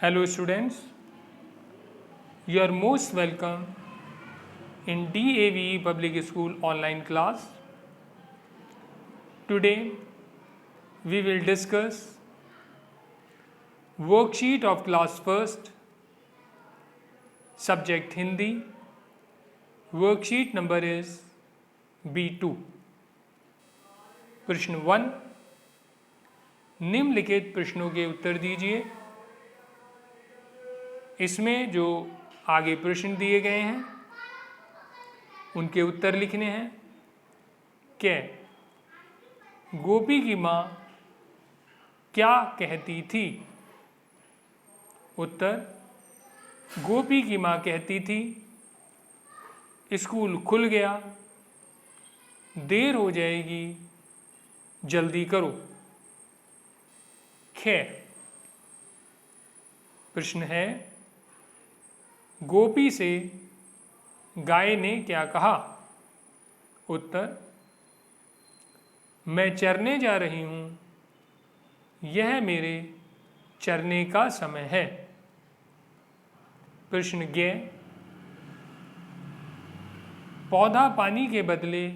Hello students, you are most welcome in DAVE Public School online class. Today we will discuss worksheet of class first, subject Hindi. Worksheet number is B2. प्रश्न 1, निम्नलिखित प्रश्नों के उत्तर दीजिए। इसमें जो आगे प्रश्न दिए गए हैं उनके उत्तर लिखने हैं। कि गोपी की माँ क्या कहती थी? उत्तर, गोपी की माँ कहती थी स्कूल खुल गया, देर हो जाएगी, जल्दी करो। ख, प्रश्न है गोपी से गाय ने क्या कहा? उत्तर, मैं चरने जा रही हूँ, यह मेरे चरने का समय है। प्रश्न ग, पौधा पानी के बदले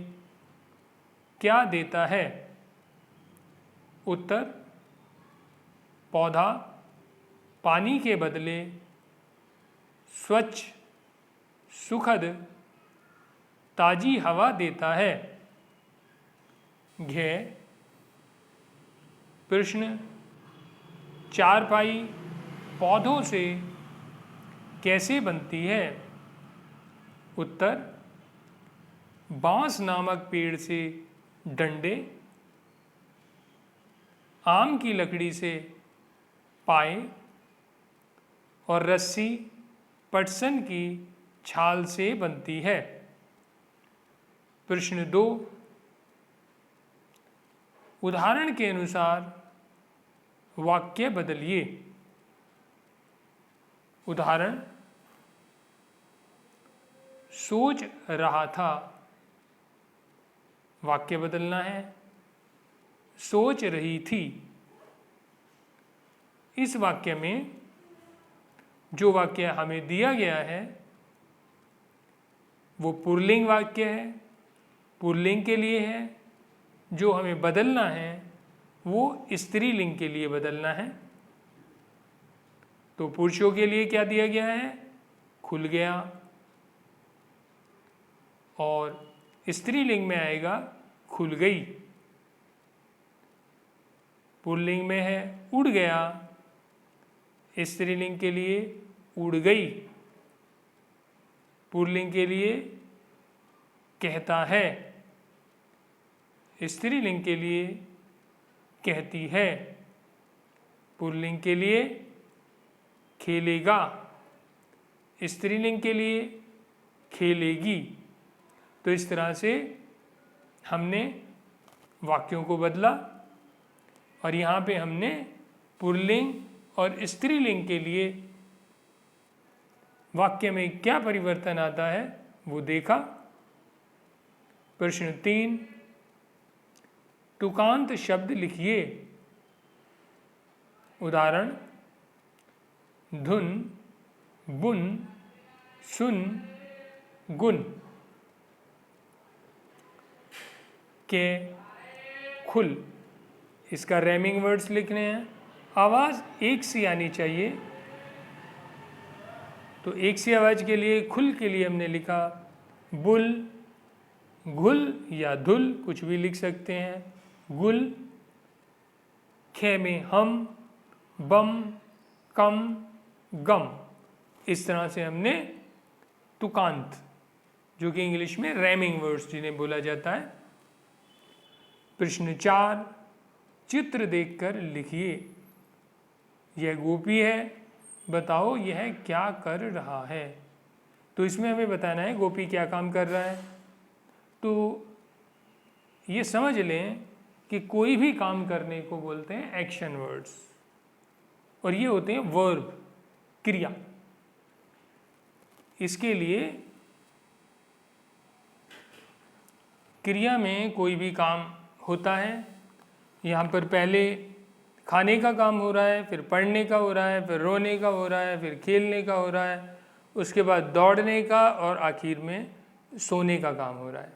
क्या देता है? उत्तर, पौधा पानी के बदले स्वच्छ, सुखद, ताजी हवा देता है। घ, प्रश्न, चारपाई पौधों से कैसे बनती है? उत्तर, बांस नामक पेड़ से डंडे, आम की लकड़ी से पाए और रस्सी पटसन की छाल से बनती है। प्रश्न 2, उदाहरण के अनुसार वाक्य बदलिए। उदाहरण, सोच रहा था, वाक्य बदलना है, सोच रही थी। इस वाक्य में जो वाक्य हमें दिया गया है वो पुल्लिंग वाक्य है, पुल्लिंग के लिए है। जो हमें बदलना है वो स्त्रीलिंग के लिए बदलना है। तो पुरुषों के लिए क्या दिया गया है? खुल गया। और स्त्रीलिंग में आएगा खुल गई। पुल्लिंग में है उड़ गया, स्त्रीलिंग के लिए उड़ गई। पुल्लिंग के लिए कहता है, स्त्रीलिंग के लिए कहती है। पुल्लिंग के लिए खेलेगा, स्त्रीलिंग के लिए खेलेगी। तो इस तरह से हमने वाक्यों को बदला और यहाँ पे हमने पुल्लिंग और स्त्रीलिंग के लिए वाक्य में क्या परिवर्तन आता है वो देखा। प्रश्न 3, तुकांत शब्द लिखिए। उदाहरण, धुन, बुन, सुन, गुन। के, खुल, इसका रैमिंग वर्ड्स लिखने हैं। आवाज़ एक सी आनी चाहिए। तो एक सी आवाज़ के लिए खुल के लिए हमने लिखा बुल, घुल या धुल, कुछ भी लिख सकते हैं। गुल, खे में हम, बम, कम, गम। इस तरह से हमने तुकांत, जो कि इंग्लिश में रैमिंग वर्ड्स जिन्हें बोला जाता है। प्रश्न 4, चित्र देखकर लिखिए। यह गोपी है, बताओ यह क्या कर रहा है? तो इसमें हमें बताना है गोपी क्या काम कर रहा है। तो ये समझ लें कि कोई भी काम करने को बोलते हैं एक्शन वर्ड्स, और ये होते हैं वर्ब, क्रिया। इसके लिए क्रिया में कोई भी काम होता है, यहाँ पर पहले खाने का काम हो रहा है, फिर पढ़ने का हो रहा है, फिर रोने का हो रहा है, फिर खेलने का हो रहा है, उसके बाद दौड़ने का और आखिर में सोने का काम हो रहा है।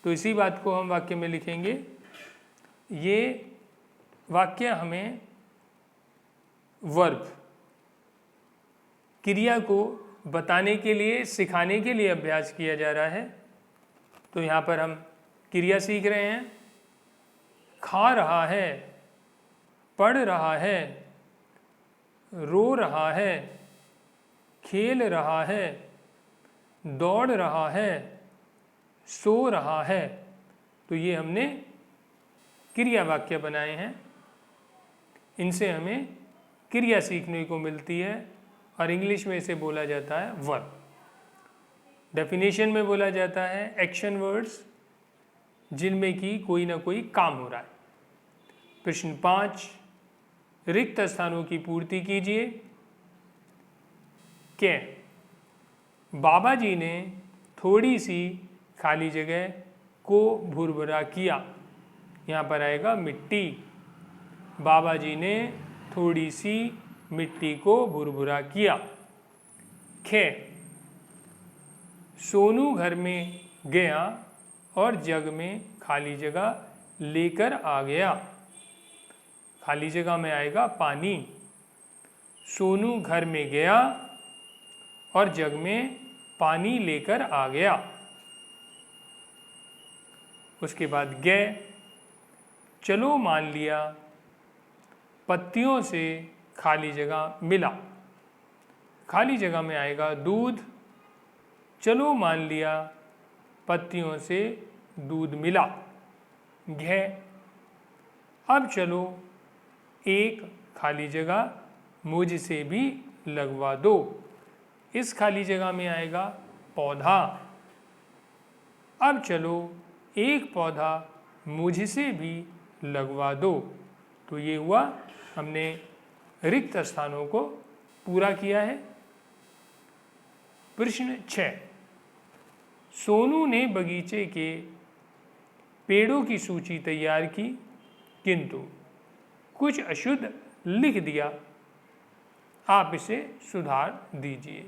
तो इसी बात को हम वाक्य में लिखेंगे। ये वाक्य हमें वर्ब क्रिया को बताने के लिए, सिखाने के लिए अभ्यास किया जा रहा है। तो यहाँ पर हम क्रिया सीख रहे हैं। खा रहा है, पढ़ रहा है, रो रहा है, खेल रहा है, दौड़ रहा है, सो रहा है। तो ये हमने क्रिया वाक्य बनाए हैं। इनसे हमें क्रिया सीखने को मिलती है और इंग्लिश में इसे बोला जाता है वर्ब। डेफिनेशन में बोला जाता है एक्शन वर्ड्स जिनमें कि कोई ना कोई काम हो रहा है। प्रश्न 5, रिक्त स्थानों की पूर्ति कीजिए। क्या बाबा जी ने थोड़ी सी खाली जगह को भुरभुरा किया। यहाँ पर आएगा मिट्टी। बाबा जी ने थोड़ी सी मिट्टी को भुरभुरा किया। खे सोनू घर में गया और जग में खाली जगह लेकर आ गया। खाली जगह में आएगा पानी। सोनू घर में गया और जग में पानी लेकर आ गया। उसके बाद गए, चलो मान लिया पत्तियों से खाली जगह मिला। खाली जगह में आएगा दूध। चलो मान लिया पत्तियों से दूध मिला। घे अब चलो एक खाली जगह मुझसे भी लगवा दो। इस खाली जगह में आएगा पौधा। अब चलो एक पौधा मुझसे भी लगवा दो। तो ये हुआ, हमने रिक्त स्थानों को पूरा किया है। प्रश्न 6, सोनू ने बगीचे के पेड़ों की सूची तैयार की किंतु कुछ अशुद्ध लिख दिया। आप इसे सुधार दीजिए।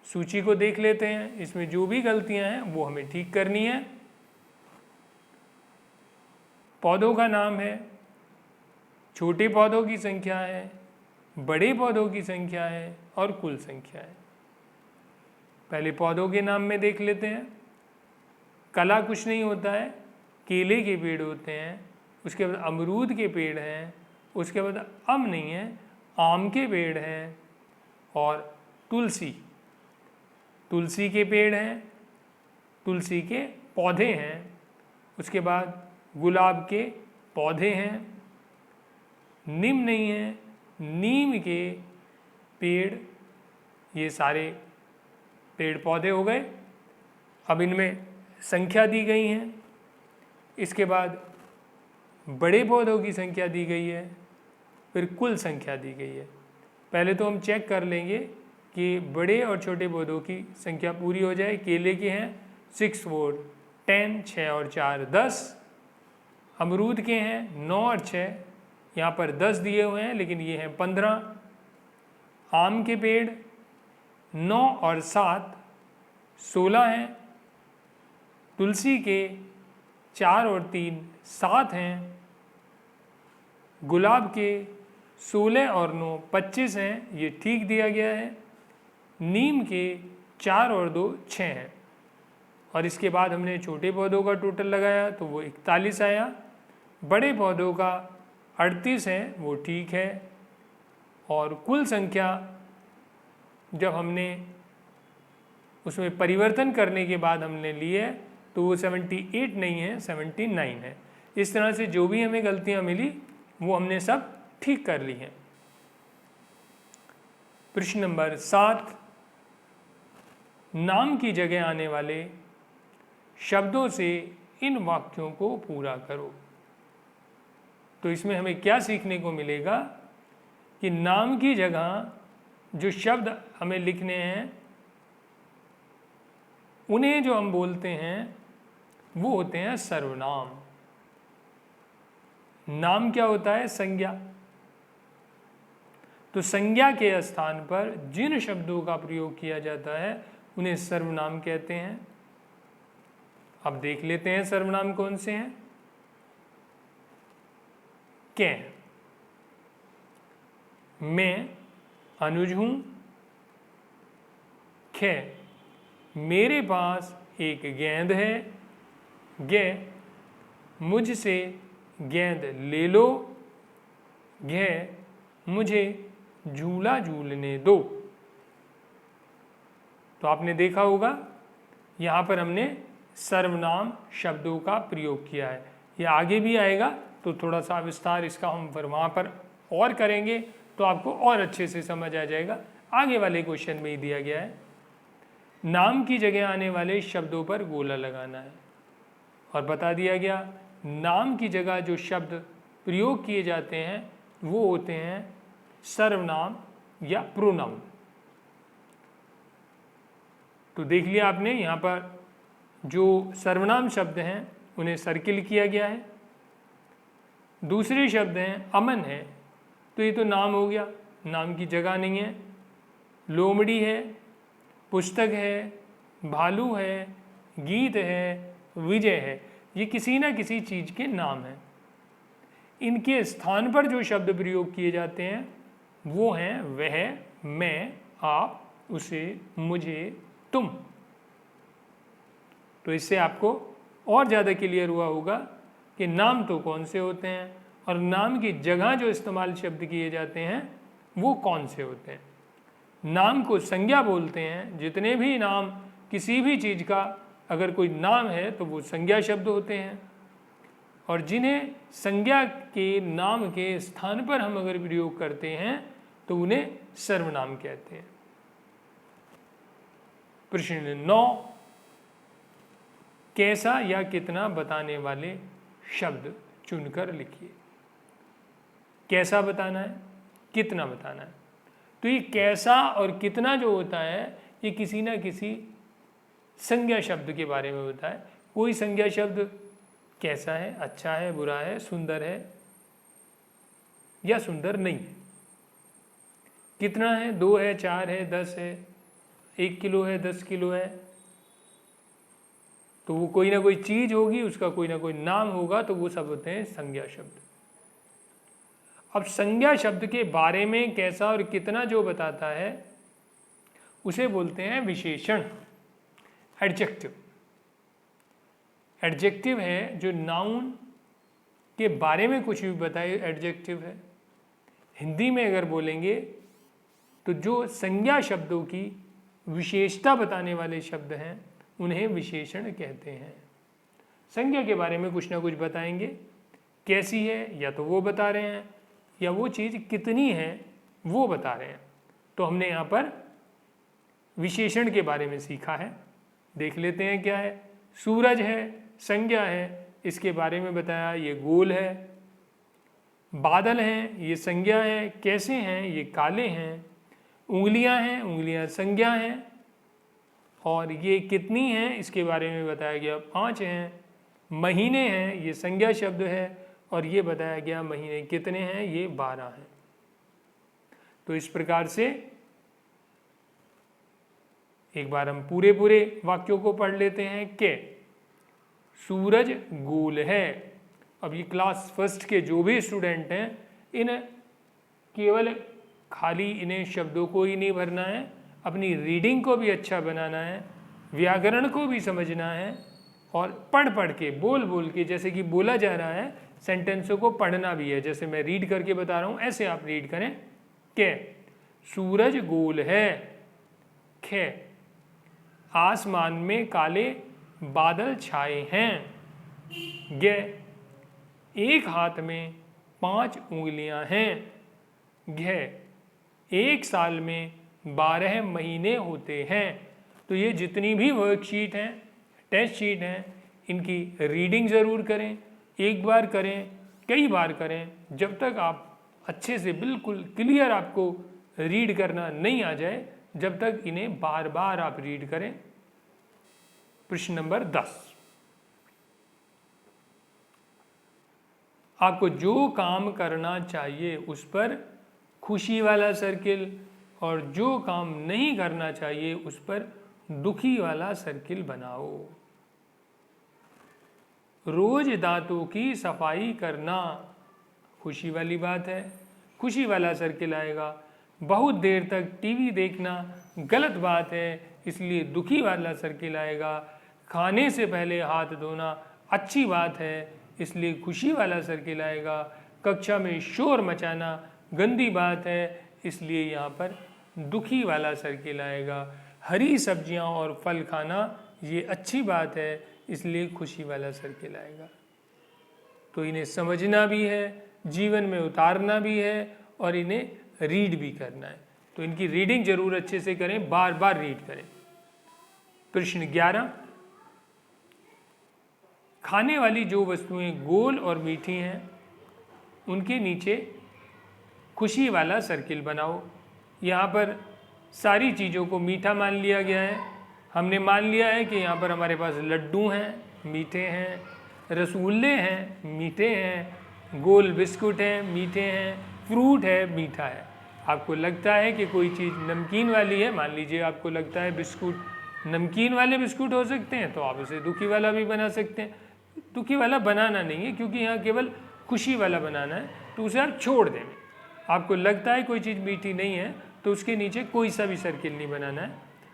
सूची को देख लेते हैं। इसमें जो भी गलतियां हैं वो हमें ठीक करनी है। पौधों का नाम है, छोटे पौधों की संख्या है, बड़े पौधों की संख्या है और कुल संख्या है। पहले पौधों के नाम में देख लेते हैं। कला कुछ नहीं होता है, केले के पेड़ होते हैं, उसके बाद अमरूद के पेड़ हैं, उसके बाद अम नहीं है, आम के पेड़ हैं और तुलसी, तुलसी के पेड़ हैं, तुलसी के पौधे हैं। उसके बाद गुलाब के पौधे हैं। नीम नहीं है, नीम के पेड़, ये सारे पेड़ पौधे हो गए। अब इनमें संख्या दी गई है। इसके बाद बड़े पौधों की संख्या दी गई है, फिर कुल संख्या दी गई है। पहले तो हम चेक कर लेंगे कि बड़े और छोटे पौधों की संख्या पूरी हो जाए। केले के हैं 6 4 10, 6 और 4 10। अमरूद के हैं 9 और 6, यहाँ पर 10 दिए हुए हैं लेकिन ये हैं 15। आम के पेड़ 9 और 7 16 हैं। तुलसी के 4 और 3 7 हैं। गुलाब के 16 और 9 25 हैं, ये ठीक दिया गया है। नीम के 4 और 2 6 हैं। और इसके बाद हमने छोटे पौधों का टोटल लगाया तो वो 41 आया। बड़े पौधों का 38 है, वो ठीक है। और कुल संख्या जब हमने उसमें परिवर्तन करने के बाद हमने लिए तो वो 78 नहीं है, 79 है। इस तरह से जो भी हमें गलतियां मिली वो हमने सब ठीक कर ली हैं। प्रश्न नंबर 7, नाम की जगह आने वाले शब्दों से इन वाक्यों को पूरा करो। तो इसमें हमें क्या सीखने को मिलेगा कि नाम की जगह जो शब्द हमें लिखने हैं उन्हें जो हम बोलते हैं वो होते हैं सर्वनाम। नाम क्या होता है? संज्ञा। तो संज्ञा के स्थान पर जिन शब्दों का प्रयोग किया जाता है उन्हें सर्वनाम कहते हैं। अब देख लेते हैं सर्वनाम कौन से हैं। कै, मैं अनुज हूं। खे, मेरे पास एक गेंद है। गे, मुझसे गेंद ले लो। घे, मुझे झूला झूलने दो। तो आपने देखा होगा यहाँ पर हमने सर्वनाम शब्दों का प्रयोग किया है। ये आगे भी आएगा तो थोड़ा सा विस्तार इसका हम पर वहाँ पर और करेंगे तो आपको और अच्छे से समझ आ जाएगा। आगे वाले क्वेश्चन में ही दिया गया है, नाम की जगह आने वाले शब्दों पर गोला लगाना है। और बता दिया गया नाम की जगह जो शब्द प्रयोग किए जाते हैं वो होते हैं सर्वनाम या प्रोनाउन। तो देख लिया आपने, यहाँ पर जो सर्वनाम शब्द हैं उन्हें सर्किल किया गया है। दूसरे शब्द हैं अमन है, तो ये तो नाम हो गया, नाम की जगह नहीं है। लोमड़ी है, पुस्तक है, भालू है, गीत है, विजय है, ये किसी न किसी चीज़ के नाम हैं। इनके स्थान पर जो शब्द प्रयोग किए जाते हैं वो हैं वह, मैं, आप, उसे, मुझे, तुम। तो इससे आपको और ज़्यादा क्लियर हुआ होगा कि नाम तो कौन से होते हैं और नाम की जगह जो इस्तेमाल शब्द किए जाते हैं वो कौन से होते हैं। नाम को संज्ञा बोलते हैं। जितने भी नाम किसी भी चीज़ का अगर कोई नाम है तो वो संज्ञा शब्द होते हैं, और जिन्हें संज्ञा के नाम के स्थान पर हम अगर प्रयोग करते हैं तो उन्हें सर्वनाम कहते हैं। प्रश्न 9, कैसा या कितना बताने वाले शब्द चुनकर लिखिए। कैसा बताना है, कितना बताना है। तो ये कैसा और कितना जो होता है ये किसी ना किसी संज्ञा शब्द के बारे में होता है। कोई संज्ञा शब्द कैसा है, अच्छा है, बुरा है, सुंदर है या सुंदर नहीं है। कितना है, 2 है, 4 है, 10 है, 1 किलो है, 10 किलो है, तो वो कोई ना कोई चीज़ होगी, उसका कोई ना कोई नाम होगा, तो वो सब होते हैं संज्ञा शब्द। अब संज्ञा शब्द के बारे में कैसा और कितना जो बताता है उसे बोलते हैं विशेषण, एडजेक्टिव। एडजेक्टिव है जो नाउन के बारे में कुछ भी बताए, एडजेक्टिव है। हिंदी में अगर बोलेंगे तो जो संज्ञा शब्दों की विशेषता बताने वाले शब्द हैं उन्हें विशेषण कहते हैं। संज्ञा के बारे में कुछ ना कुछ बताएंगे, कैसी है या तो वो बता रहे हैं या वो चीज़ कितनी है वो बता रहे हैं। तो हमने यहाँ पर विशेषण के बारे में सीखा है। देख लेते हैं क्या है। सूरज है, संज्ञा है, इसके बारे में बताया, ये गोल है। बादल हैं, ये संज्ञा है, कैसे हैं, ये काले हैं। उंगलियां हैं, उंगलियां संज्ञा हैं, और ये कितनी हैं इसके बारे में बताया गया, 5 हैं। महीने हैं, ये संज्ञा शब्द है, और ये बताया गया महीने कितने हैं, ये 12 हैं। तो इस प्रकार से एक बार हम पूरे वाक्यों को पढ़ लेते हैं कि सूरज गोल है। अब ये क्लास फर्स्ट के जो भी स्टूडेंट हैं इन केवल खाली इन्हें शब्दों को ही नहीं भरना है, अपनी रीडिंग को भी अच्छा बनाना है, व्याकरण को भी समझना है, और पढ़ के बोल के, जैसे कि बोला जा रहा है, सेंटेंसों को पढ़ना भी है। जैसे मैं रीड करके बता रहा हूँ ऐसे आप रीड करें कि सूरज गोल है। खे, आसमान में काले बादल छाए हैं। गे, एक हाथ में 5 उंगलियां हैं। घे, एक साल में 12 महीने होते हैं। तो ये जितनी भी वर्कशीट हैं, टेस्ट शीट हैं, इनकी रीडिंग ज़रूर करें। एक बार करें, कई बार करें, जब तक आप अच्छे से बिल्कुल क्लियर आपको रीड करना नहीं आ जाए, जब तक इन्हें बार बार आप रीड करें। प्रश्न नंबर 10, आपको जो काम करना चाहिए उस पर खुशी वाला सर्किल, और जो काम नहीं करना चाहिए उस पर दुखी वाला सर्किल बनाओ। रोज दांतों की सफाई करना खुशी वाली बात है, खुशी वाला सर्किल आएगा। बहुत देर तक टीवी देखना गलत बात है, इसलिए दुखी वाला सर्किल आएगा। खाने से पहले हाथ धोना अच्छी बात है, इसलिए खुशी वाला सर्किल आएगा। कक्षा में शोर मचाना गंदी बात है, इसलिए यहाँ पर दुखी वाला सर्किल आएगा। हरी सब्जियाँ और फल खाना ये अच्छी बात है, इसलिए खुशी वाला सर्किल आएगा। तो इन्हें समझना भी है, जीवन में उतारना भी है, और इन्हें रीड भी करना है। तो इनकी रीडिंग जरूर अच्छे से करें, बार बार रीड करें। प्रश्न 11, खाने वाली जो वस्तुएं गोल और मीठी हैं उनके नीचे खुशी वाला सर्किल बनाओ। यहाँ पर सारी चीज़ों को मीठा मान लिया गया है। हमने मान लिया है कि यहाँ पर हमारे पास लड्डू हैं, मीठे हैं, रसगुल्ले हैं, मीठे हैं, गोल बिस्कुट हैं, मीठे हैं, फ्रूट है, मीठा है। आपको लगता है कि कोई चीज़ नमकीन वाली है, मान लीजिए आपको लगता है बिस्कुट नमकीन वाले बिस्कुट हो सकते हैं, तो आप उसे दुखी वाला भी बना सकते हैं। दुखी वाला बनाना नहीं है, क्योंकि यहाँ केवल खुशी वाला बनाना है, तो उसे आप छोड़ देंगे। आपको लगता है कोई चीज़ मीठी नहीं है, तो उसके नीचे कोई सा भी सर्किल नहीं बनाना है,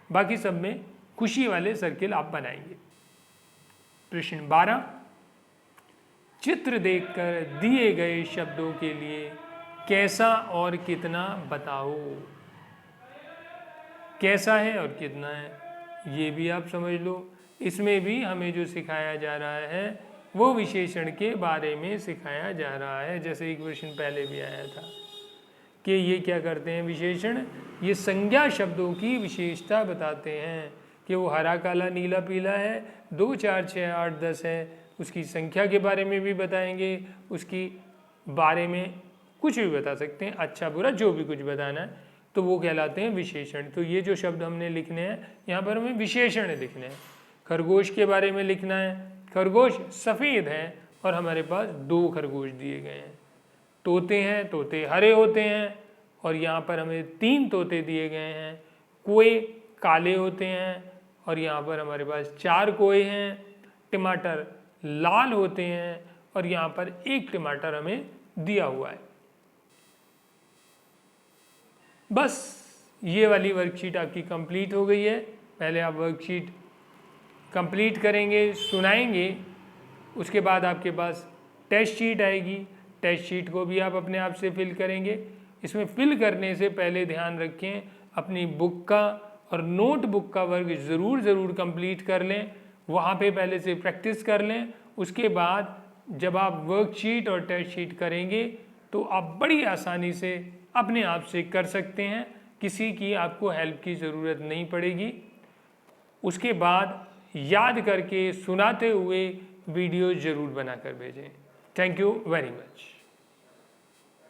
बाकी सब में खुशी वाले सर्किल आप बनाएंगे। प्रश्न 12, चित्र देखकर दिए गए शब्दों के लिए कैसा और कितना बताओ। कैसा है और कितना है ये भी आप समझ लो। इसमें भी हमें जो सिखाया जा रहा है वो विशेषण के बारे में सिखाया जा रहा है। जैसे एक प्रश्न पहले भी आया था कि ये क्या करते हैं, विशेषण ये संज्ञा शब्दों की विशेषता बताते हैं कि वो हरा काला नीला पीला है, 2 4 6 8 10 है, उसकी संख्या के बारे में भी बताएंगे, उसकी बारे में कुछ भी बता सकते हैं, अच्छा बुरा जो भी कुछ बताना है, तो वो कहलाते हैं विशेषण। तो ये जो शब्द हमने लिखने हैं यहाँ पर हमें विशेषण लिखने हैं। खरगोश के बारे में लिखना है, खरगोश सफ़ेद है और हमारे पास 2 खरगोश दिए गए हैं। तोते हैं, तोते हरे होते हैं और यहाँ पर हमें 3 तोते दिए गए हैं। कोए काले होते हैं और यहाँ पर हमारे पास 4 कोए हैं। टमाटर लाल होते हैं और यहाँ पर 1 टमाटर हमें दिया हुआ है। बस ये वाली वर्कशीट आपकी कंप्लीट हो गई है। पहले आप वर्कशीट कंप्लीट करेंगे, सुनाएंगे, उसके बाद आपके पास टेस्ट शीट आएगी। टेस्ट शीट को भी आप अपने आप से फिल करेंगे। इसमें फिल करने से पहले ध्यान रखें अपनी बुक का और नोटबुक का वर्क ज़रूर कंप्लीट कर लें, वहाँ पे पहले से प्रैक्टिस कर लें। उसके बाद जब आप वर्कशीट और टेस्ट शीट करेंगे तो आप बड़ी आसानी से अपने आप से कर सकते हैं, किसी की आपको हेल्प की ज़रूरत नहीं पड़ेगी। उसके बाद याद करके सुनाते हुए वीडियो ज़रूर बनाकर भेजें। Thank you very much.